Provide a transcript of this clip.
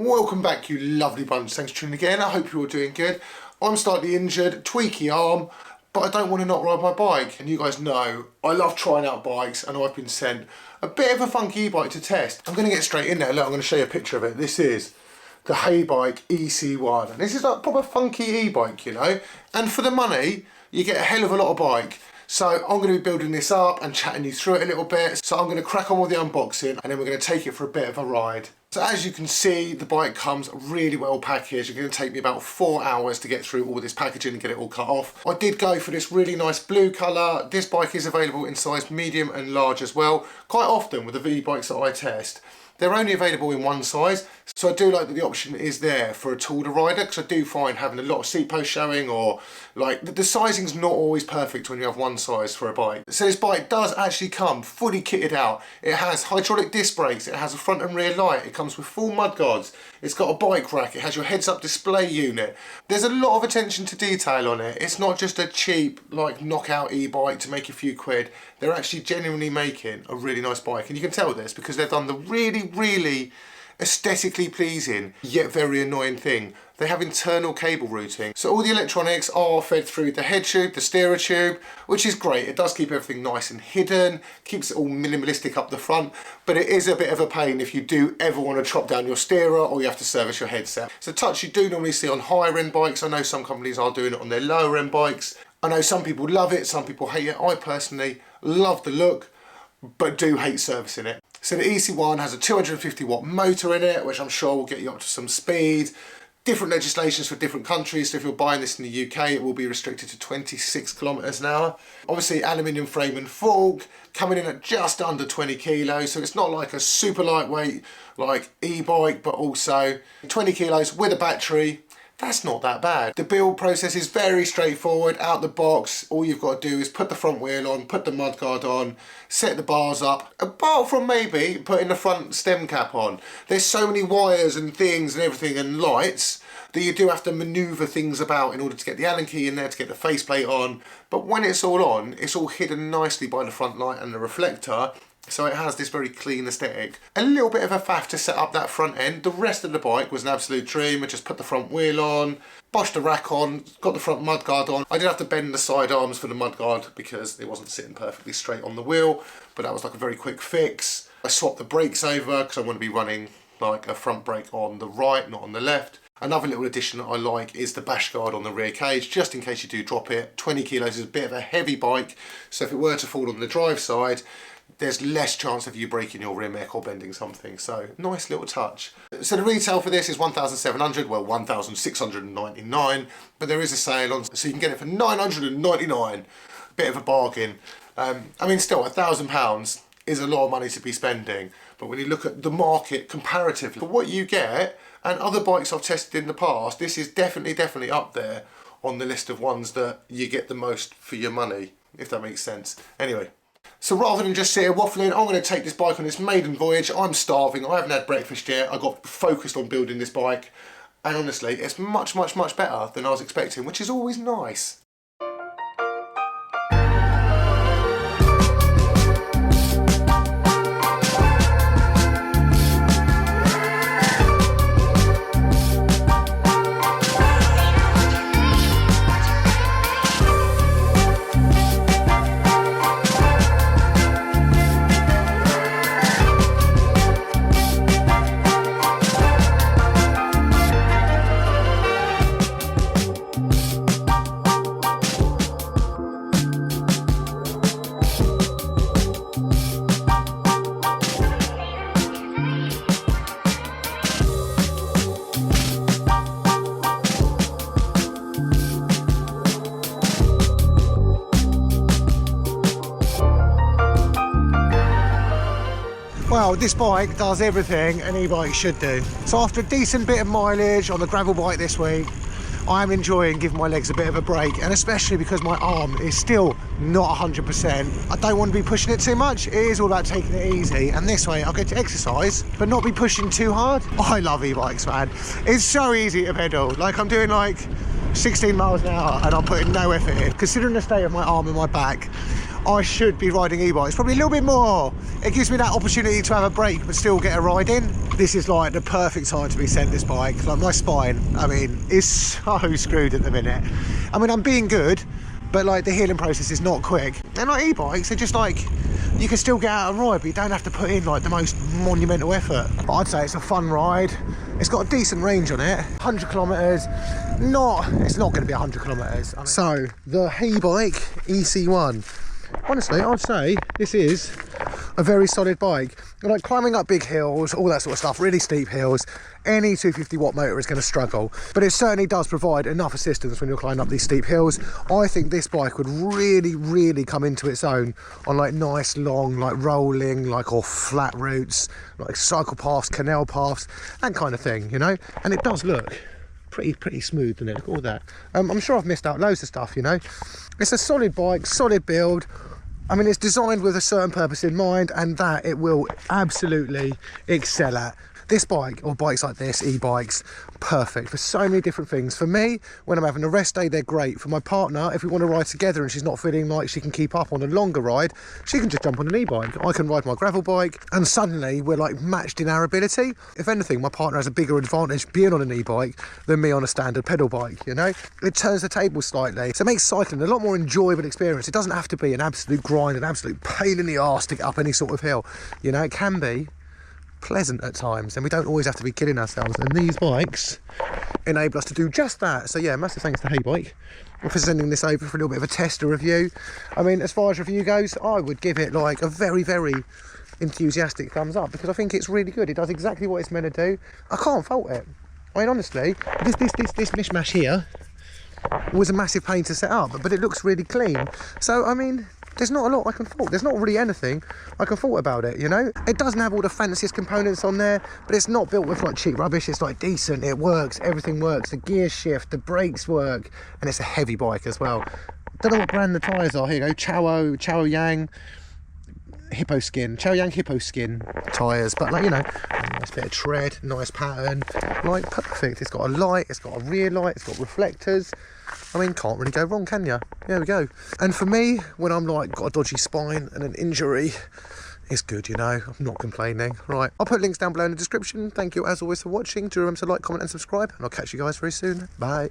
Welcome back, you lovely bunch. Thanks for tuning again. I hope you're all doing good. I'm slightly injured, tweaky arm, but I don't want to not ride my bike. And you guys know I love trying out bikes, and I've been sent a bit of a funky e-bike to test. I'm going to get straight in there. Look, I'm going to show you a picture of it. This is the Heybike EC1. And this is like a proper funky e-bike, you know. And for the money, you get a hell of a lot of bike. So I'm going to be building this up and chatting you through it a little bit. So I'm going to crack on with the unboxing, and then we're going to take it for a bit of a ride. So as you can see, the bike comes really well packaged. It's going to take me about 4 hours to get through all this packaging and get it all cut off. I did go for this really nice blue colour. This bike is available in size medium and large as well. Quite often with the V-bikes that I test, they're only available in one size. So I do like that the option is there for a taller rider, because I do find having a lot of seat posts showing, or like the sizing's not always perfect when you have one size for a bike. So this bike does actually come fully kitted out. It has hydraulic disc brakes, it has a front and rear light, it comes with full mudguards, it's got a bike rack, it has your heads up display unit. There's a lot of attention to detail on it. It's not just a cheap like knockout e-bike to make a few quid. They're actually genuinely making a really nice bike, and you can tell this because they've done the really aesthetically pleasing yet very annoying thing. They have internal cable routing, so all the electronics are fed through the head tube, the steerer tube, which is great. It does keep everything nice and hidden, keeps it all minimalistic up the front, but it is a bit of a pain if you do ever want to chop down your steerer or you have to service your headset. It's a touch you do normally see on higher end bikes. I know some companies are doing it on their lower end bikes. I know some people love it, some people hate it. I personally love the look, but do hate servicing it. So the EC1 has a 250 watt motor in it, which I'm sure will get you up to some speed. Different legislations for different countries, so if you're buying this in the UK, it will be restricted to 26 kilometers an hour. Obviously, aluminium frame and fork, coming in at just under 20 kilos, so it's not like a super lightweight like e-bike, but also 20 kilos with a battery. That's not that bad. The build process is very straightforward. Out the box, all you've got to do is put the front wheel on, put the mudguard on, set the bars up, apart from maybe putting the front stem cap on. There's so many wires and things and everything and lights that you do have to manoeuvre things about in order to get the Allen key in there, to get the faceplate on. But when it's all on, it's all hidden nicely by the front light and the reflector. So it has this very clean aesthetic. A little bit of a faff to set up that front end. The rest of the bike was an absolute dream. I just put the front wheel on, boshed the rack on, got the front mudguard on. I did have to bend the side arms for the mudguard because it wasn't sitting perfectly straight on the wheel, but that was like a very quick fix. I swapped the brakes over because I want to be running like a front brake on the right, not on the left. Another little addition that I like is the bash guard on the rear cage, just in case you do drop it. 20 kilos is a bit of a heavy bike, so if it were to fall on the drive side, there's less chance of you breaking your rear mech or bending something. So nice little touch. So the retail for this is 1,700, well 1,699, but there is a sale on, so you can get it for 999. Bit of a bargain. I mean, still £1,000 is a lot of money to be spending, but when you look at the market comparatively for what you get and other bikes I've tested in the past, this is definitely up there on the list of ones that you get the most for your money, if that makes sense. Anyway. So rather than just sit here waffling, I'm going to take this bike on this maiden voyage. I'm starving, I haven't had breakfast yet. I got focused on building this bike, and honestly, it's much better than I was expecting, which is always nice. Well, this bike does everything an e-bike should do. So after a decent bit of mileage on the gravel bike this week, I'm enjoying giving my legs a bit of a break, and especially because my arm is still not 100%. I don't want to be pushing it too much. It is all about taking it easy, and this way I'll get to exercise but not be pushing too hard. I love e-bikes, man. It's so easy to pedal. Like, I'm doing like 16 miles an hour and I'm putting no effort in. Considering the state of my arm and my back, I should be riding e-bikes, probably a little bit more. It gives me that opportunity to have a break but still get a ride in. This is like the perfect time to be sent this bike. Like my spine, I mean, is so screwed at the minute. I mean, I'm being good, but like the healing process is not quick. And like e-bikes, they're just like, you can still get out and ride, but you don't have to put in like the most monumental effort. But I'd say it's a fun ride. It's got a decent range on it, 100 kilometers. It's not going to be 100 kilometers. So the Heybike EC1. Honestly, I'd say this is a very solid bike. Like climbing up big hills, all that sort of stuff, really steep hills, any 250 watt motor is going to struggle, but it certainly does provide enough assistance when you're climbing up these steep hills. I think this bike would really come into its own on like nice long, like rolling, like or flat routes, like cycle paths, canal paths, that kind of thing, you know. And it does look pretty smooth, doesn't it? Look at all that. I'm sure I've missed out loads of stuff, you know. It's a solid bike, solid build. I mean, it's designed with a certain purpose in mind, and that it will absolutely excel at. This bike, or bikes like this, e-bikes, perfect for so many different things. For me, when I'm having a rest day, they're great. For my partner, if we want to ride together and she's not feeling like she can keep up on a longer ride, she can just jump on an e-bike. I can ride my gravel bike, and suddenly we're like matched in our ability. If anything, my partner has a bigger advantage being on an e-bike than me on a standard pedal bike, you know? It turns the table slightly. So it makes cycling a lot more enjoyable experience. It doesn't have to be an absolute grind, an absolute pain in the arse to get up any sort of hill. You know, it can be pleasant at times, and we don't always have to be killing ourselves, and these bikes enable us to do just that. So yeah, massive thanks to Heybike for sending this over for a little bit of a test, a review. I mean, as far as review goes, I would give it like a very enthusiastic thumbs up, because I think it's really good. It does exactly what it's meant to do. I can't fault it. I mean, honestly, this mishmash here was a massive pain to set up, but it looks really clean. So I mean, there's not a lot I can fault. There's not really anything I can fault about it, you know? It doesn't have all the fanciest components on there, but it's not built with like cheap rubbish. It's like decent, it works, everything works. The gear shift, the brakes work, and it's a heavy bike as well. Don't know what brand the tyres are. Here you go, Chao Yang Hippo Skin tyres, but like, you know, nice bit of tread, nice pattern, like perfect. It's got a light, it's got a rear light, it's got reflectors. I mean, can't really go wrong, can you? There we go. And for me, when I'm like got a dodgy spine and an injury, it's good, you know. I'm not complaining. Right, I'll put links down below in the description. Thank you as always for watching. Do remember to like, comment and subscribe, and I'll catch you guys very soon. Bye.